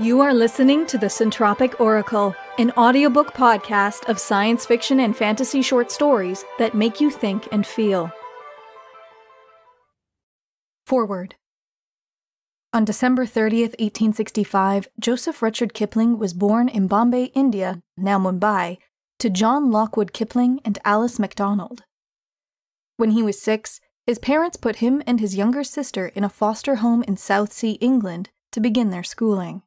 You are listening to the Centropic Oracle, an audiobook podcast of science fiction and fantasy short stories that make you think and feel. Forward. On December 30th, 1865, Joseph Rudyard Kipling was born in Bombay, India, now Mumbai, to John Lockwood Kipling and Alice MacDonald. When he was 6, his parents put him and his younger sister in a foster home in Southsea, England, to begin their schooling.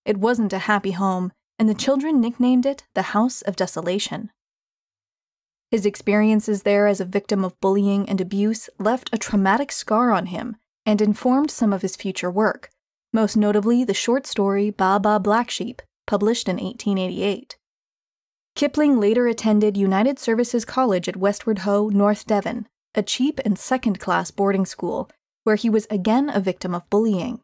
It wasn't a happy home, and the children nicknamed it the House of Desolation. His experiences there as a victim of bullying and abuse left a traumatic scar on him and informed some of his future work, most notably the short story Baa Baa Black Sheep, published in 1888. Kipling later attended United Services College at Westward Ho, North Devon, a cheap and second-class boarding school, where he was again a victim of bullying.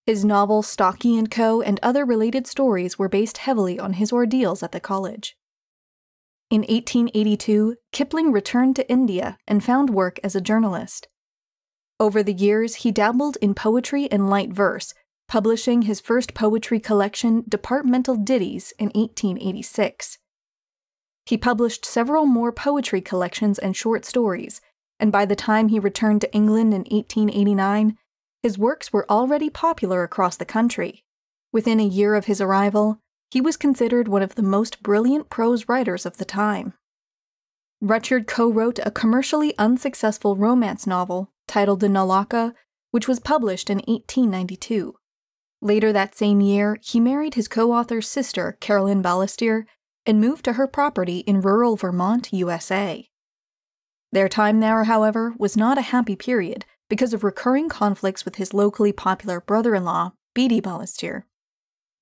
His novel Stocky & Co. and other related stories were based heavily on his ordeals at the college. In 1882, Kipling returned to India and found work as a journalist. Over the years, he dabbled in poetry and light verse, publishing his first poetry collection, Departmental Ditties, in 1886. He published several more poetry collections and short stories, and by the time he returned to England in 1889, his works were already popular across the country. Within a year of his arrival, he was considered one of the most brilliant prose writers of the time. Rudyard co-wrote a commercially unsuccessful romance novel titled The Nalaka, which was published in 1892. Later that same year, he married his co-author's sister, Caroline Balestier, and moved to her property in rural Vermont, USA. Their time there, however, was not a happy period, because of recurring conflicts with his locally popular brother-in-law, Beatty Balestier.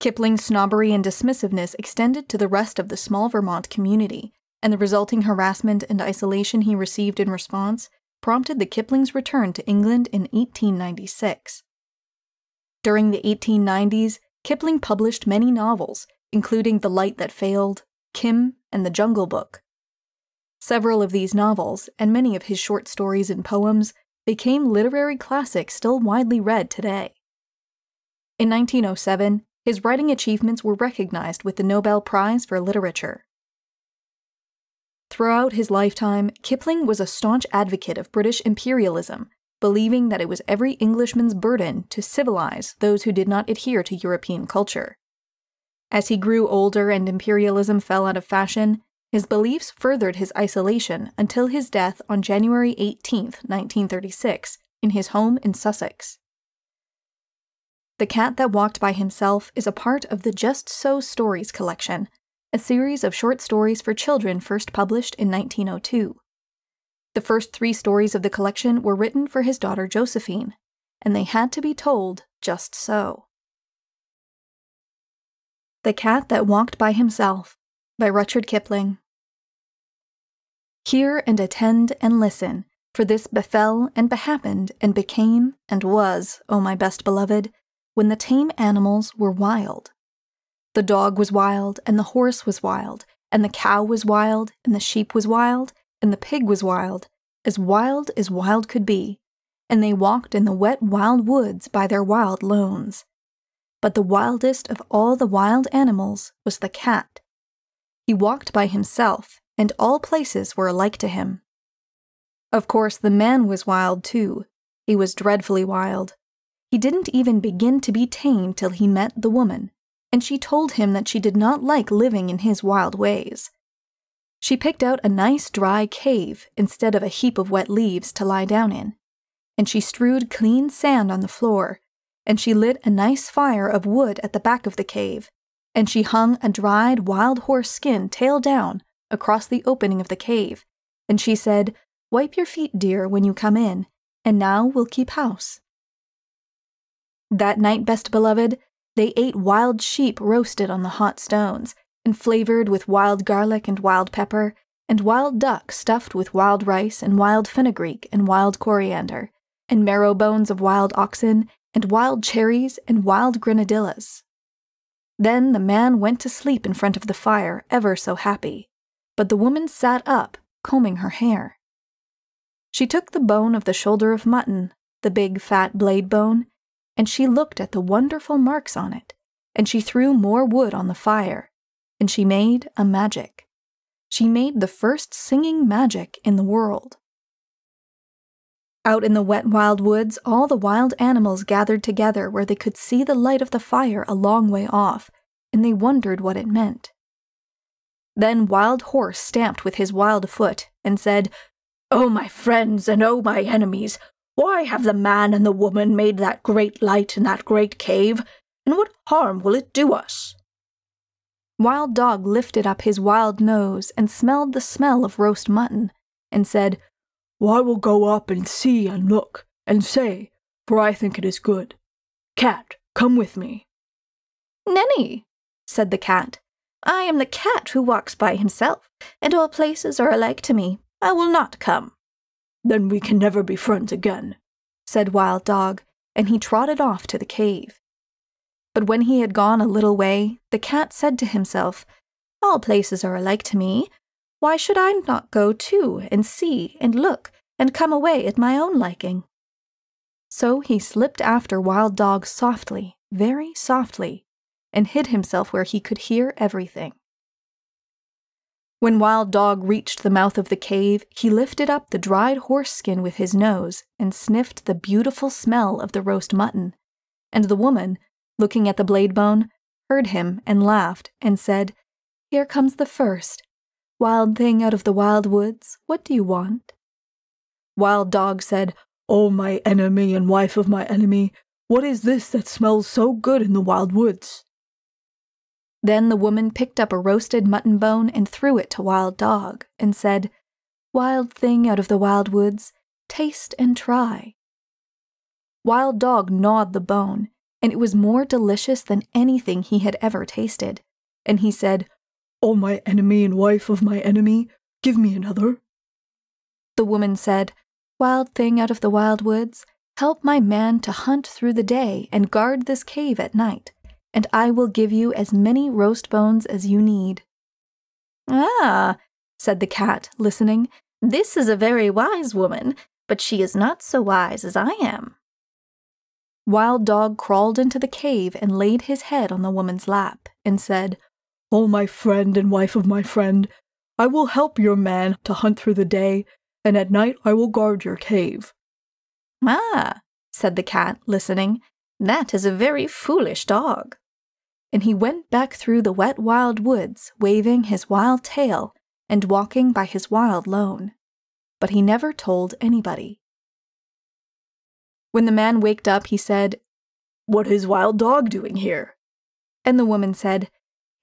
Kipling's snobbery and dismissiveness extended to the rest of the small Vermont community, and the resulting harassment and isolation he received in response prompted the Kipling's return to England in 1896. During the 1890s, Kipling published many novels, including The Light That Failed, Kim, and The Jungle Book. Several of these novels, and many of his short stories and poems, became literary classics still widely read today. In 1907, his writing achievements were recognized with the Nobel Prize for Literature. Throughout his lifetime, Kipling was a staunch advocate of British imperialism, believing that it was every Englishman's burden to civilize those who did not adhere to European culture. As he grew older and imperialism fell out of fashion, his beliefs furthered his isolation until his death on January 18, 1936, in his home in Sussex. The Cat That Walked by Himself is a part of the Just So Stories collection, a series of short stories for children first published in 1902. The first 3 stories of the collection were written for his daughter Josephine, and they had to be told just so. The Cat That Walked by Himself, by Rudyard Kipling. Hear and attend and listen, for this befell and behappened and became and was, O my best beloved, when the tame animals were wild. The dog was wild, and the horse was wild, and the cow was wild, and the sheep was wild, and the pig was wild as wild could be, and they walked in the wet wild woods by their wild lones. But the wildest of all the wild animals was the cat. He walked by himself, and all places were alike to him. Of course, the man was wild too. He was dreadfully wild. He didn't even begin to be tame till he met the woman, and she told him that she did not like living in his wild ways. She picked out a nice dry cave instead of a heap of wet leaves to lie down in, and she strewed clean sand on the floor, and she lit a nice fire of wood at the back of the cave, and she hung a dried wild horse skin tail down across the opening of the cave, and she said, "Wipe your feet, dear, when you come in, and now we'll keep house." That night, best beloved, they ate wild sheep roasted on the hot stones, and flavored with wild garlic and wild pepper, and wild duck stuffed with wild rice and wild fenugreek and wild coriander, and marrow bones of wild oxen, and wild cherries and wild grenadillas. Then the man went to sleep in front of the fire, ever so happy. But the woman sat up, combing her hair. She took the bone of the shoulder of mutton, the big fat blade bone, and she looked at the wonderful marks on it, and she threw more wood on the fire, and she made a magic. She made the first singing magic in the world. Out in the wet wild woods, all the wild animals gathered together where they could see the light of the fire a long way off, and they wondered what it meant. Then Wild Horse stamped with his wild foot and said, "Oh, my friends, and oh, my enemies, why have the man and the woman made that great light in that great cave, and what harm will it do us?" Wild Dog lifted up his wild nose and smelled the smell of roast mutton, and said, "I will go up and see and look, and say, for I think it is good. Cat, come with me." "Nenny," said the cat, "I am the cat who walks by himself, and all places are alike to me. I will not come." "Then we can never be friends again," said Wild Dog, and he trotted off to the cave. But when he had gone a little way, the cat said to himself, "All places are alike to me. Why should I not go too, and see, and look, and come away at my own liking?" So he slipped after Wild Dog softly, very softly, and hid himself where he could hear everything. When Wild Dog reached the mouth of the cave, he lifted up the dried horse skin with his nose and sniffed the beautiful smell of the roast mutton, and the woman, looking at the blade bone, heard him and laughed and said, "Here comes the first. Wild thing out of the wild woods, what do you want?" Wild Dog said, "Oh, my enemy and wife of my enemy, what is this that smells so good in the wild woods?" Then the woman picked up a roasted mutton bone and threw it to Wild Dog, and said, "Wild thing out of the wild woods, taste and try." Wild Dog gnawed the bone, and it was more delicious than anything he had ever tasted, and he said, "Oh, my enemy and wife of my enemy, give me another." The woman said, "Wild thing out of the wild woods, help my man to hunt through the day and guard this cave at night, and I will give you as many roast bones as you need." "Ah," said the cat, listening, "this is a very wise woman, but she is not so wise as I am." Wild Dog crawled into the cave and laid his head on the woman's lap, and said, "Oh, my friend and wife of my friend, I will help your man to hunt through the day, and at night I will guard your cave." "Ah," said the cat, listening, "that is a very foolish dog." And he went back through the wet wild woods, waving his wild tail and walking by his wild lone. But he never told anybody. When the man waked up, he said, "What is Wild Dog doing here?" And the woman said,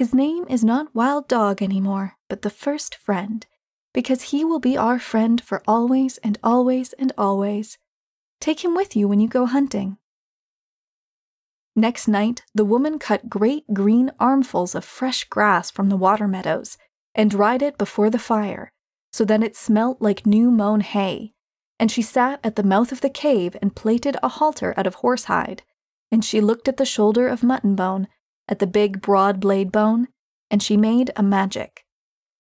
"His name is not Wild Dog anymore, but the First Friend, because he will be our friend for always and always and always. Take him with you when you go hunting." Next night, the woman cut great green armfuls of fresh grass from the water meadows and dried it before the fire, so that it smelt like new mown hay, and she sat at the mouth of the cave and plaited a halter out of horsehide, and she looked at the shoulder of mutton bone, at the big broad blade bone, and she made a magic.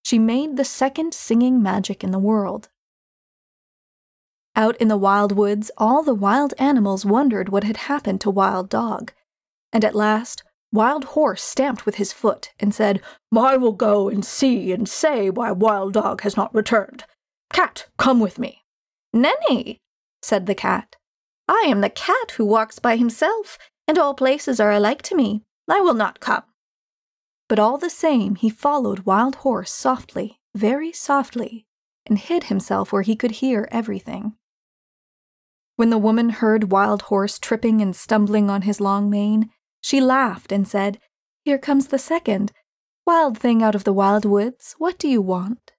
She made the second singing magic in the world. Out in the wild woods, all the wild animals wondered what had happened to Wild Dog, and at last Wild Horse stamped with his foot and said, "I will go and see and say why Wild Dog has not returned. Cat, come with me." "Nenny," said the cat, "I am the cat who walks by himself, and all places are alike to me. I will not come." But all the same he followed Wild Horse softly, very softly, and hid himself where he could hear everything. When the woman heard Wild Horse tripping and stumbling on his long mane, she laughed and said, "Here comes the second. Wild thing out of the wild woods, what do you want?"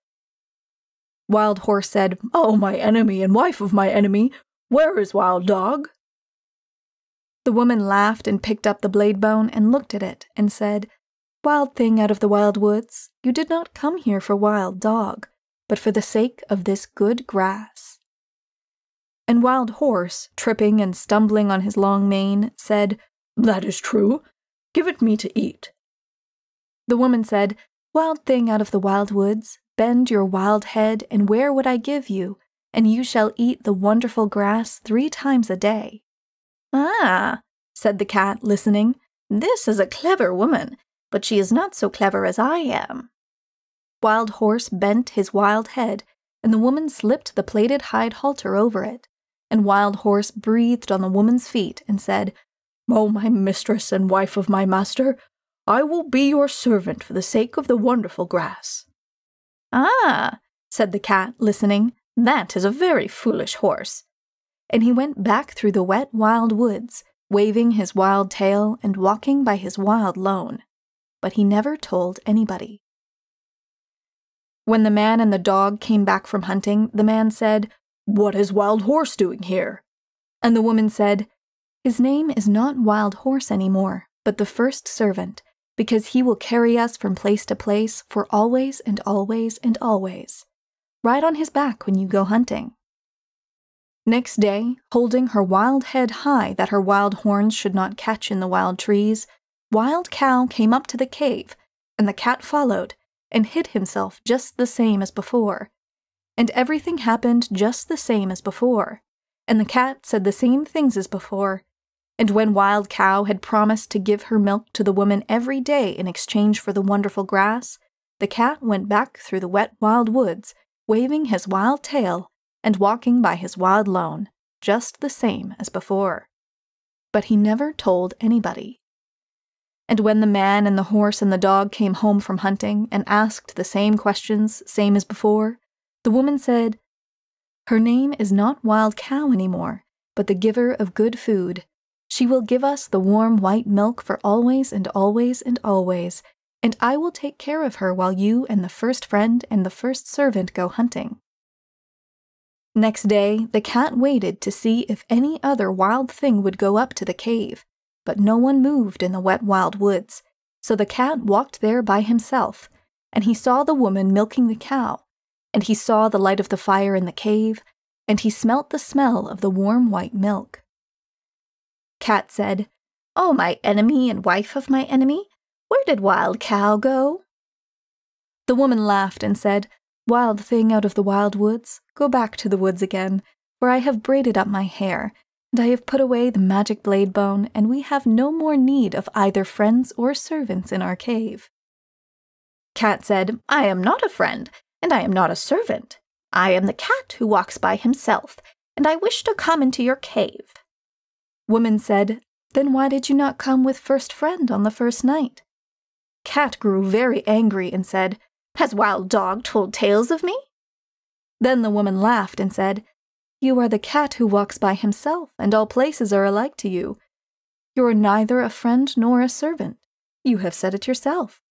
Wild Horse said, "Oh, my enemy and wife of my enemy, where is Wild Dog?" The woman laughed and picked up the blade bone and looked at it and said, "Wild thing out of the wild woods, you did not come here for Wild Dog, but for the sake of this good grass." And Wild Horse, tripping and stumbling on his long mane, said, "That is true. Give it me to eat." The woman said, "Wild thing out of the wild woods, bend your wild head and wear what I give you, and you shall eat the wonderful grass 3 times a day." "Ah," said the cat, listening. "This is a clever woman, but she is not so clever as I am." Wild Horse bent his wild head, and the woman slipped the plaited hide halter over it, and Wild Horse breathed on the woman's feet and said, "O my mistress and wife of my master, I will be your servant for the sake of the wonderful grass." "Ah," said the cat, listening, "that is a very foolish horse." And he went back through the wet wild woods, waving his wild tail and walking by his wild lone. But he never told anybody. When the man and the dog came back from hunting, the man said, "What is Wild Horse doing here?" And the woman said, "His name is not Wild Horse anymore, but the first servant, because he will carry us from place to place for always and always and always. Ride on his back when you go hunting." Next day, holding her wild head high that her wild horns should not catch in the wild trees, Wild Cow came up to the cave, and the cat followed, and hid himself just the same as before. And everything happened just the same as before, and the cat said the same things as before. And when Wild Cow had promised to give her milk to the woman every day in exchange for the wonderful grass, the cat went back through the wet wild woods, waving his wild tail and walking by his wild lone, just the same as before. But he never told anybody. And when the man and the horse and the dog came home from hunting and asked the same questions, same as before, the woman said, "Her name is not Wild Cow anymore, but the giver of good food. She will give us the warm white milk for always and always and always, and I will take care of her while you and the first friend and the first servant go hunting." Next day, the cat waited to see if any other wild thing would go up to the cave, but no one moved in the wet wild woods, so the cat walked there by himself, and he saw the woman milking the cow, and he saw the light of the fire in the cave, and he smelt the smell of the warm white milk. Cat said, "Oh, my enemy and wife of my enemy, where did Wild Cow go?" The woman laughed and said, "Wild thing out of the wild woods, go back to the woods again, for I have braided up my hair, and I have put away the magic blade bone, and we have no more need of either friends or servants in our cave." Cat said, "I am not a friend, and I am not a servant. I am the cat who walks by himself, and I wish to come into your cave." Woman said, "Then why did you not come with first friend on the first night?" Cat grew very angry and said, "Has Wild Dog told tales of me?" Then the woman laughed and said, "You are the cat who walks by himself, and all places are alike to you. You are neither a friend nor a servant. You have said it yourself.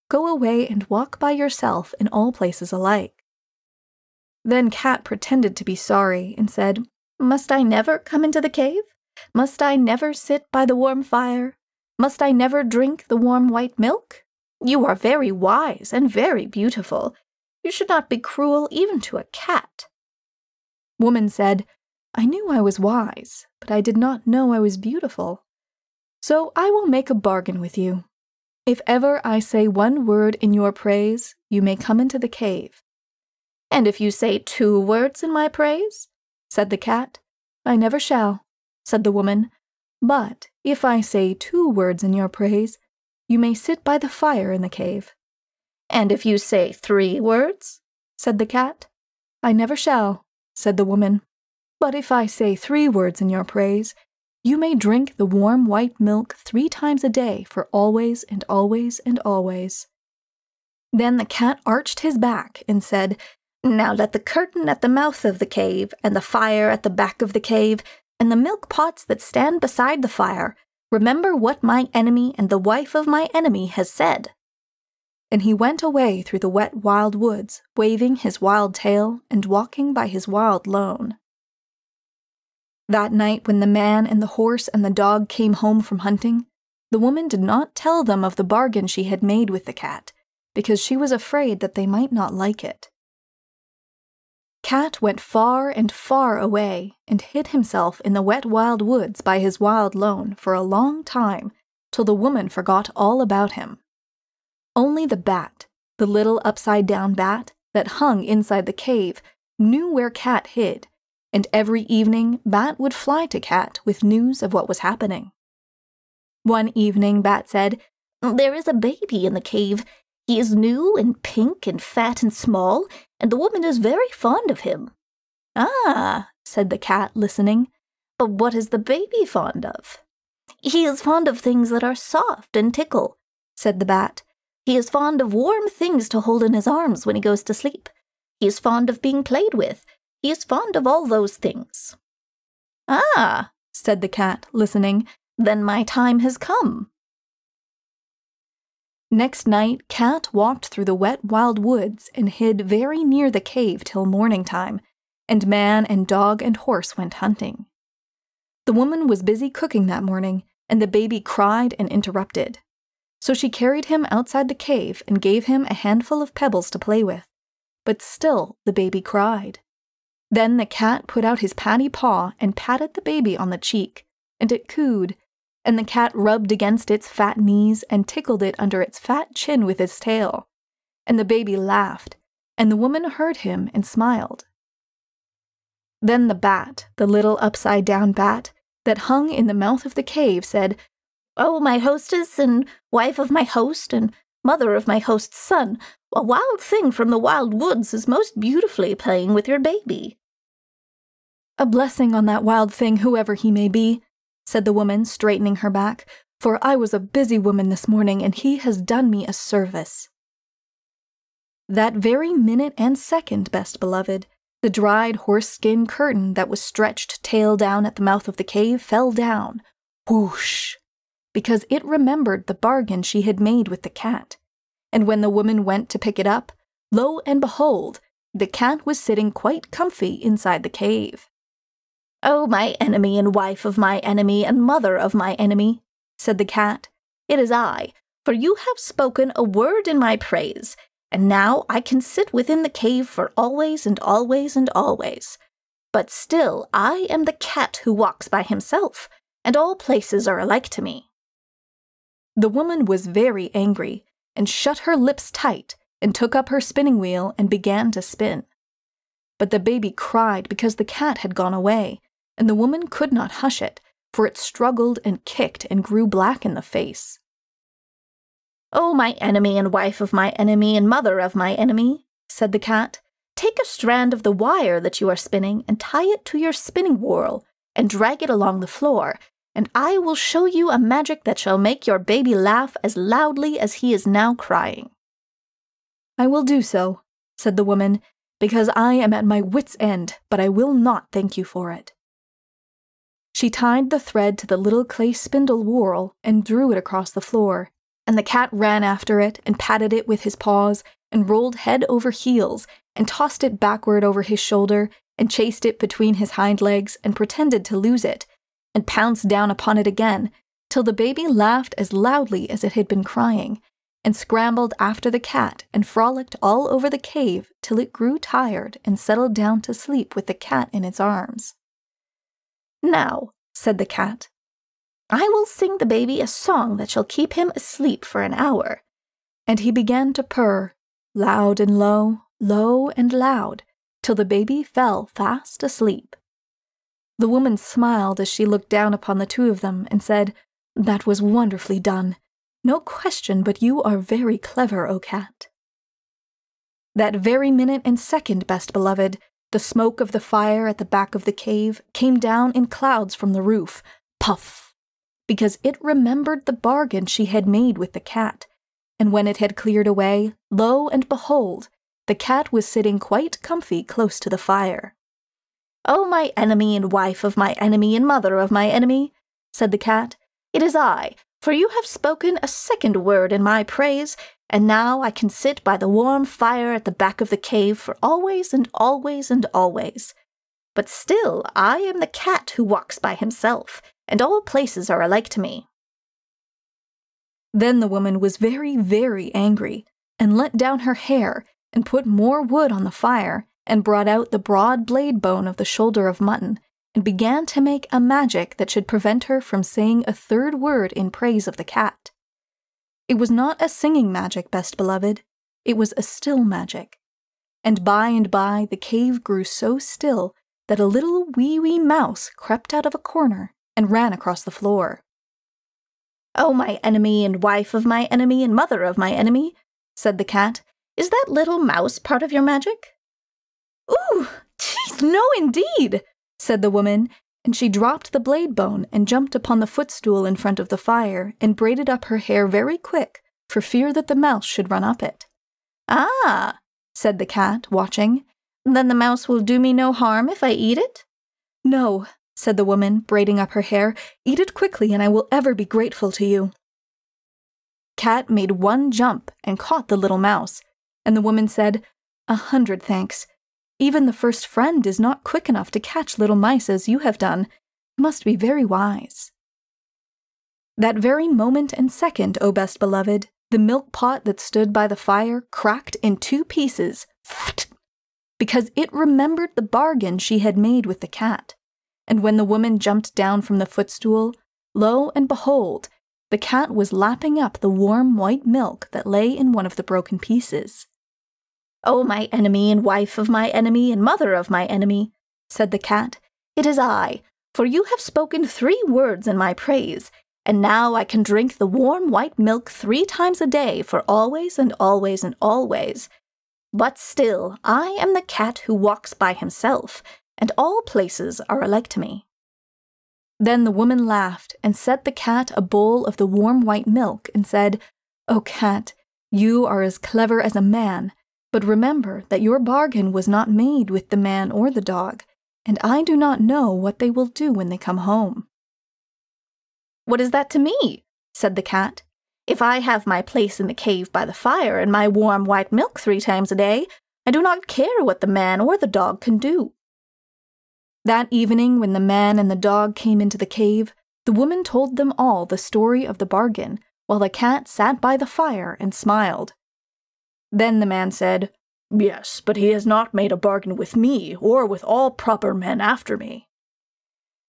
Go away and walk by yourself in all places alike." Then Cat pretended to be sorry and said, "Must I never come into the cave? Must I never sit by the warm fire? Must I never drink the warm white milk? You are very wise and very beautiful. You should not be cruel even to a cat." Woman said, "I knew I was wise, but I did not know I was beautiful. So I will make a bargain with you. If ever I say one word in your praise, you may come into the cave." "And if you say 2 words in my praise?" said the cat. "I never shall," said the woman. "But if I say 2 words in your praise, you may sit by the fire in the cave." "And if you say 3 words?" said the cat. "I never shall," said the woman. "But if I say 3 words in your praise, you may drink the warm white milk 3 times a day for always and always and always." Then the cat arched his back and said, "Now let the curtain at the mouth of the cave, and the fire at the back of the cave, and the milk pots that stand beside the fire, remember what my enemy and the wife of my enemy has said." And he went away through the wet wild woods, waving his wild tail and walking by his wild lone. That night when the man and the horse and the dog came home from hunting, the woman did not tell them of the bargain she had made with the cat, because she was afraid that they might not like it. Cat went far and far away and hid himself in the wet wild woods by his wild lone for a long time, till the woman forgot all about him. Only the bat, the little upside-down bat that hung inside the cave, knew where Cat hid, and every evening Bat would fly to Cat with news of what was happening. One evening, Bat said, "There is a baby in the cave. He is new and pink and fat and small, and the woman is very fond of him." "Ah," said the cat, listening. "But what is the baby fond of?" "He is fond of things that are soft and tickle," said the bat. "He is fond of warm things to hold in his arms when he goes to sleep. He is fond of being played with. He is fond of all those things." "Ah," said the cat, listening. "Then my time has come." Next night, Cat walked through the wet wild woods and hid very near the cave till morning time, and man and dog and horse went hunting. The woman was busy cooking that morning, and the baby cried and interrupted. So she carried him outside the cave and gave him a handful of pebbles to play with. But still the baby cried. Then the cat put out his patty paw and patted the baby on the cheek, and it cooed, and the cat rubbed against its fat knees and tickled it under its fat chin with his tail. And the baby laughed, and the woman heard him and smiled. Then the bat, the little upside-down bat, that hung in the mouth of the cave, said, "Oh, my hostess and wife of my host and mother of my host's son, a wild thing from the wild woods is most beautifully playing with your baby." "A blessing on that wild thing, whoever he may be," said the woman, straightening her back, "for I was a busy woman this morning, and he has done me a service." That very minute and second, best beloved, the dried horse-skin curtain that was stretched tail down at the mouth of the cave fell down, whoosh, because it remembered the bargain she had made with the cat. And when the woman went to pick it up, lo and behold, the cat was sitting quite comfy inside the cave. "Oh, my enemy and wife of my enemy and mother of my enemy," said the cat, "it is I, for you have spoken a word in my praise, and now I can sit within the cave for always and always and always. But still I am the cat who walks by himself, and all places are alike to me." The woman was very angry, and shut her lips tight, and took up her spinning wheel and began to spin. But the baby cried because the cat had gone away, and the woman could not hush it, for it struggled and kicked and grew black in the face. "Oh, my enemy and wife of my enemy and mother of my enemy," said the cat, "take a strand of the wire that you are spinning and tie it to your spinning whorl, and drag it along the floor, and I will show you a magic that shall make your baby laugh as loudly as he is now crying." "I will do so," said the woman, "because I am at my wit's end, but I will not thank you for it." She tied the thread to the little clay spindle whorl and drew it across the floor, and the cat ran after it and patted it with his paws and rolled head over heels and tossed it backward over his shoulder and chased it between his hind legs and pretended to lose it, and pounced down upon it again, till the baby laughed as loudly as it had been crying, and scrambled after the cat and frolicked all over the cave till it grew tired and settled down to sleep with the cat in its arms. "Now," said the cat, "I will sing the baby a song that shall keep him asleep for an hour." And he began to purr, loud and low, low and loud, till the baby fell fast asleep. The woman smiled as she looked down upon the two of them and said, "That was wonderfully done. No question but you are very clever, O cat." That very minute and second, best beloved, the smoke of the fire at the back of the cave came down in clouds from the roof, puff, because it remembered the bargain she had made with the cat, and when it had cleared away, lo and behold, the cat was sitting quite comfy close to the fire. "Oh, my enemy and wife of my enemy and mother of my enemy," said the cat, "it is I, for you have spoken a second word in my praise, and now I can sit by the warm fire at the back of the cave for always and always and always. But still I am the cat who walks by himself, and all places are alike to me." Then the woman was very, very angry, and let down her hair, and put more wood on the fire, and brought out the broad blade bone of the shoulder of mutton, and began to make a magic that should prevent her from saying a third word in praise of the cat. It was not a singing magic, best beloved, it was a still magic. And by the cave grew so still that a little wee mouse crept out of a corner and ran across the floor. "Oh, my enemy and wife of my enemy and mother of my enemy," said the cat, "is that little mouse part of your magic?" "Ooh, geez, no indeed," said the woman, and she dropped the blade bone and jumped upon the footstool in front of the fire and braided up her hair very quick for fear that the mouse should run up it. "Ah," said the cat, watching, "then the mouse will do me no harm if I eat it?" "No," said the woman, braiding up her hair. "Eat it quickly, and I will ever be grateful to you." Cat made one jump and caught the little mouse, and the woman said, "100 thanks. Even the first friend is not quick enough to catch little mice as you have done. You must be very wise." That very moment and second, O best beloved, the milk pot that stood by the fire cracked in 2 pieces, because it remembered the bargain she had made with the cat. And when the woman jumped down from the footstool, lo and behold, the cat was lapping up the warm white milk that lay in one of the broken pieces. "Oh, my enemy and wife of my enemy and mother of my enemy," said the cat, "it is I, for you have spoken 3 words in my praise, and now I can drink the warm white milk 3 times a day for always and always and always. But still, I am the cat who walks by himself, and all places are alike to me." Then the woman laughed and set the cat a bowl of the warm white milk and said, "O cat, you are as clever as a man, but remember that your bargain was not made with the man or the dog, and I do not know what they will do when they come home." "What is that to me?" said the cat. "If I have my place in the cave by the fire and my warm white milk 3 times a day, I do not care what the man or the dog can do." That evening, when the man and the dog came into the cave, the woman told them all the story of the bargain, while the cat sat by the fire and smiled. Then the man said, "Yes, but he has not made a bargain with me, or with all proper men after me."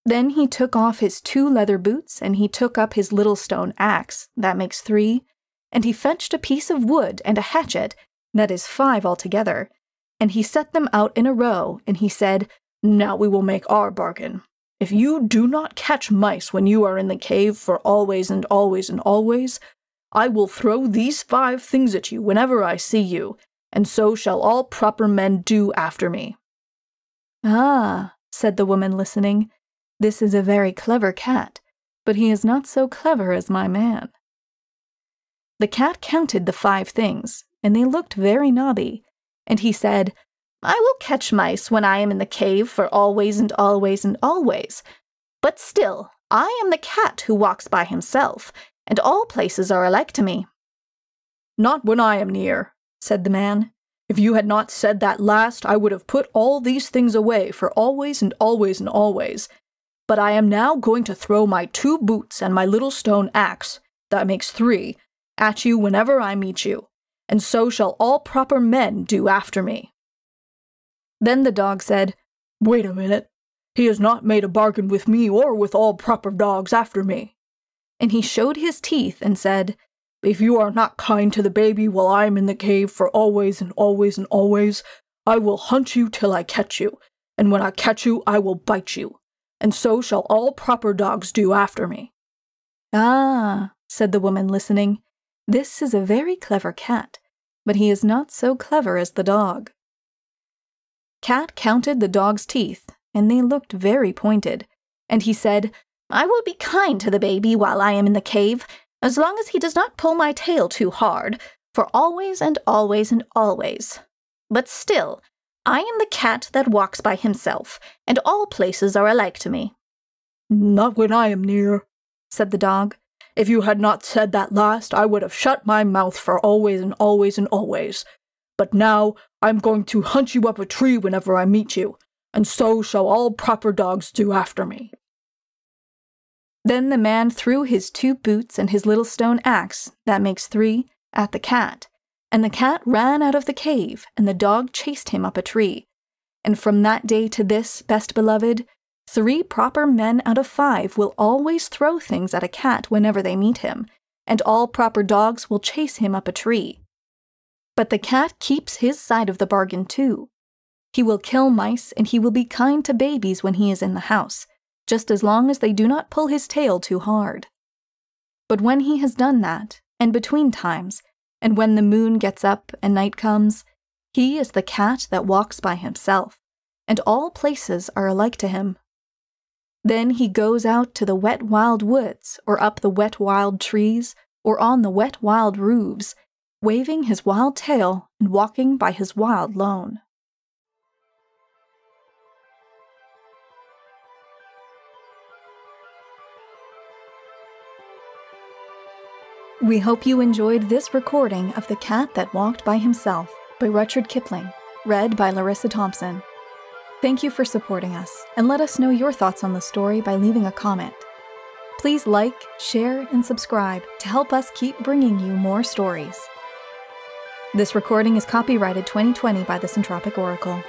Then he took off his 2 leather boots, and he took up his little stone axe, that makes 3, and he fetched a piece of wood and a hatchet, that is 5 altogether, and he set them out in a row, and he said, "Now we will make our bargain. If you do not catch mice when you are in the cave for always and always and always, I will throw these 5 things at you whenever I see you, and so shall all proper men do after me." "Ah," said the woman, listening, "this is a very clever cat, but he is not so clever as my man." The cat counted the 5 things, and they looked very naughty, and he said, "I will catch mice when I am in the cave for always and always and always, but still, I am the cat who walks by himself, and all places are alike to me." "Not when I am near," said the man. "If you had not said that last, I would have put all these things away for always and always and always. But I am now going to throw my 2 boots and my little stone axe, that makes 3, at you whenever I meet you, and so shall all proper men do after me." Then the dog said, "Wait a minute. He has not made a bargain with me or with all proper dogs after me." And he showed his teeth and said, "If you are not kind to the baby while I am in the cave for always and always and always, I will hunt you till I catch you, and when I catch you, I will bite you, and so shall all proper dogs do after me." "Ah," said the woman, listening, "this is a very clever cat, but he is not so clever as the dog." Cat counted the dog's teeth, and they looked very pointed, and he said, "I will be kind to the baby while I am in the cave, as long as he does not pull my tail too hard, for always and always and always. But still, I am the cat that walks by himself, and all places are alike to me." "Not when I am near," said the dog. "If you had not said that last, I would have shut my mouth for always and always and always. But now I am going to hunt you up a tree whenever I meet you, and so shall all proper dogs do after me." Then the man threw his 2 boots and his little stone axe, that makes 3, at the cat, and the cat ran out of the cave, and the dog chased him up a tree. And from that day to this, best beloved, 3 proper men out of 5 will always throw things at a cat whenever they meet him, and all proper dogs will chase him up a tree. But the cat keeps his side of the bargain too. He will kill mice, and he will be kind to babies when he is in the house, just as long as they do not pull his tail too hard. But when he has done that, and between times, and when the moon gets up and night comes, he is the cat that walks by himself, and all places are alike to him. Then he goes out to the wet wild woods, or up the wet wild trees, or on the wet wild roofs, waving his wild tail and walking by his wild lone. We hope you enjoyed this recording of The Cat That Walked by Himself by Rudyard Kipling, read by Larissa Thompson. Thank you for supporting us, and let us know your thoughts on the story by leaving a comment. Please like, share, and subscribe to help us keep bringing you more stories. This recording is copyrighted 2020 by the Centropic Oracle.